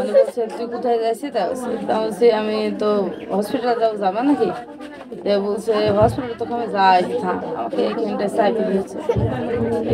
মানে বলছে তুই কোথায় যাইছিস? তা বলছি আমি তো হসপিটালে যাবো নাকি? বলছে হসপিটালে তো আমি যাই থাম, আমাকে এখানটায় চাবি দিয়েছে।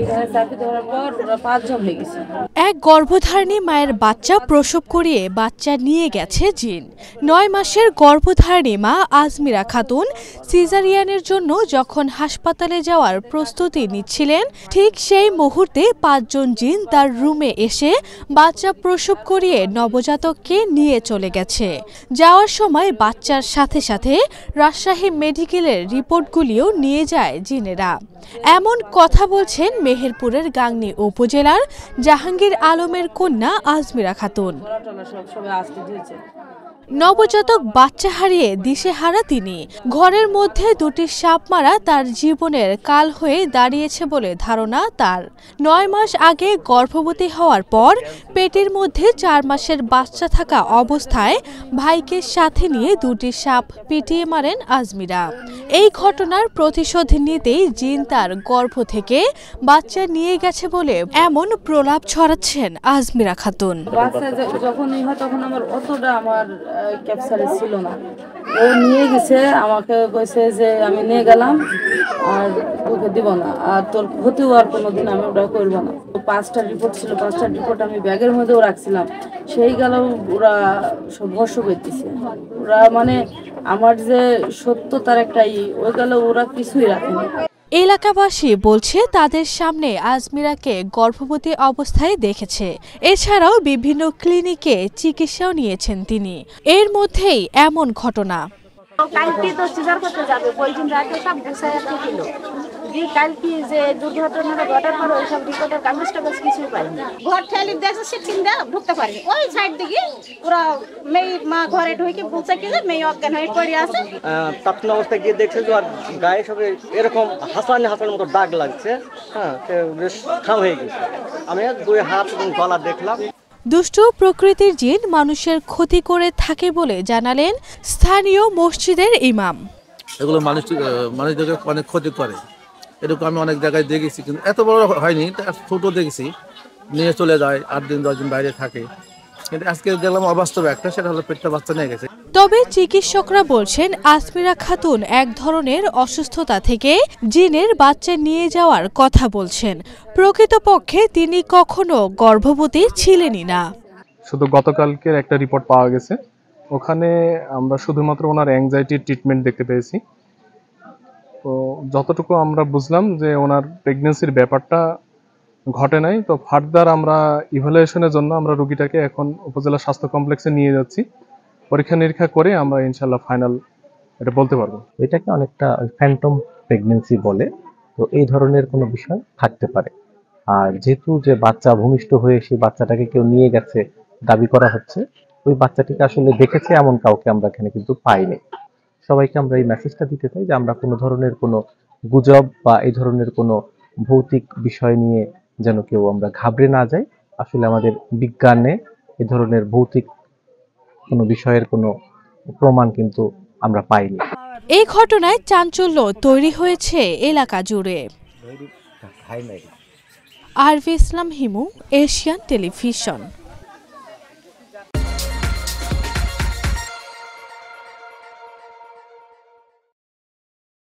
এখানে চাবি ধরার পর ওরা 5 জন হয়ে গেছে। এক গর্ভধারিণী মায়ের বাচ্চা প্রসব করিয়ে বাচ্চা নিয়ে গেছে জিন। 9 মাসের গর্ভধারিণী মা আজমিরা খাতুন সিজারিয়ানের জন্য যখন হাসপাতালে যাওয়ার প্রস্তুতি নিচ্ছিলেন, ঠিক সেই মুহূর্তে 5 জন জিন তার রুমে এসে বাচ্চা প্রসব করিয়ে নবজাতককে নিয়ে চলে গেছে। যাওয়ার সময় বাচ্চার সাথে সাথে রাজশাহী মেডিকেলের রিপোর্টগুলিও নিয়ে যায় জিনেরা। এমন কথা বলছেন মেহেরপুরের গাংনী উপজেলার জাহাঙ্গীর আলমের কন্যা আজমিরা খাতুন। নবজাতক বাচ্চা হারিয়ে দিশেহারা তিনি। ঘরের মধ্যে 2টি সাপ মারা তার জীবনের কাল হয়ে দাঁড়িয়েছে বলে ধারণা তার। 9 মাস আগে গর্ভবতী হওয়ার পর পেটের মধ্যে 4 মাসের বাচ্চা থাকা অবস্থায় ভাইকে সাথে নিয়ে 2টি সাপ পিটিয়ে মারেন আজমিরা। এই ঘটনার প্রতিশোধ নিতেই জিন তার গর্ভ থেকে বাচ্চা নিয়ে গেছে বলে এমন প্রলাপ ছড়াচ্ছেন আজমিরা খাতুন। বাচ্চা যখনই হয় তখন আমার অতটা আমার ক্যাপচারে ছিল না। ও নিয়ে গেছে, আমাকে কইছে যে আমি নিয়ে গেলাম আর ওকে দিব না, আর তোর ক্ষতিও আর কোনোদিন আমি ওটা করবো না। 5টা রিপোর্ট ছিল, 5টা রিপোর্ট আমি ব্যাগের মধ্যেও রাখছিলাম। সেই গেল ওরা সব ভর্ষ করতেছে। ওরা মানে আমার যে সত্যতার একটাই ওই গেল, ওরা কিছুই রাখেনি। এলাকাবাসী বলছে তাদের সামনে আজমিরাকে গর্ভবতী অবস্থায় দেখেছে। এছাড়াও বিভিন্ন ক্লিনিকে চিকিৎসাও নিয়েছেন তিনি। এর মধ্যেই এমন ঘটনা। কালকে তো সিজার করতে যাবে, ওই দিন রাতে সব গুছায় ছিল। কালকে যে দুর্ঘটনাটা ঘটার পর ওই সব রিপোর্টের কাগজটা কিছুই পাইনি। ঘর ঠেলে দেখছে সে চিন্তা ঢুকতে পারেনি। ওই সাইড দিকে ওরা মেয়ে মা ঘরে ঢুকে বলছে কি যে মেয়ে অজ্ঞান হয়ে পড়ে আছে। তৎক্ষণ অবস্থায় গিয়ে দেখছে যে আর গায়ে সবে এরকম হাসানের মতো দাগ লাগছে। হ্যাঁ, খাম হয়ে গেছে। আমি 2 হাত এবং গলা দেখলাম। দুষ্ট প্রকৃতির জিন মানুষের ক্ষতি করে থাকে বলে জানালেন স্থানীয় মসজিদের ইমাম। এগুলো মানুষদেরকে অনেক ক্ষতি করে, এরকম আমি অনেক জায়গায় দেখেছি, কিন্তু এত বড় হয়নি, ছোট দেখেছি। নিয়ে চলে যায়, 8 দিন 10 দিন বাইরে থাকে। কিন্তু আজকে দেখলাম অবাস্তব একটা, সেটা হলো পেটটা বাচ্চা নিয়ে গেছে। তবে চিকিৎসকরা বলছেন আজমিরা খাতুন এক ধরনের অসুস্থতা থেকে জিনের বাচ্চা নিয়ে যাওয়ার কথা বলছেন। প্রকৃতপক্ষে তিনি কখনো গর্ভবতী ছিলেনই না। শুধু গতকালকের একটা রিপোর্ট পাওয়া গেছে, ওখানে আমরা শুধুমাত্র ওনার অ্যাংজাইটির ট্রিটমেন্ট দেখতে পেয়েছি। তো যতটুকু আমরা বুঝলাম যে ওনার প্রেগনেন্সির ব্যাপারটা ঘটে নাই। তো ফার্দার আমরা ইভ্যালুয়েশনের জন্য আমরা রোগীটাকে এখন উপজেলা স্বাস্থ্য কমপ্লেক্সে নিয়ে যাচ্ছি। পরীক্ষা নিরীক্ষা করে আমরা ইনশাল্লাহ ফাইনাল এটা বলতে পারবো। এটাকে অনেকটা ফ্যান্টম প্রেগনেন্সি বলে। তো এই ধরনের কোনো বিষয় থাকতে পারে। আর যেহেতু যে বাচ্চা ভূমিষ্ঠ হয়ে সেই বাচ্চাটাকে কেউ নিয়ে গেছে দাবি করা হচ্ছে, ওই বাচ্চাটিকে আসলে দেখেছে এমন কাউকে আমরা এখানে কিন্তু পাইনি। সবাইকে আমরা এই মেসেজটা দিতে চাই যে আমরা কোনো ধরনের কোনো গুজব বা এই ধরনের কোনো ভৌতিক বিষয় নিয়ে যেন কেউ আমরা ঘাবড়ে না যাই। আসলে আমাদের বিজ্ঞানে এই ধরনের ভৌতিক কোনো বিষয়ের কোনো প্রমাণ কিন্তু আমরা পাইনি। এই ঘটনায় চাঞ্চল্য তৈরি হয়েছে এলাকা জুড়ে। আরভি ইসলাম হিমু, এশিয়ান টেলিভিশন।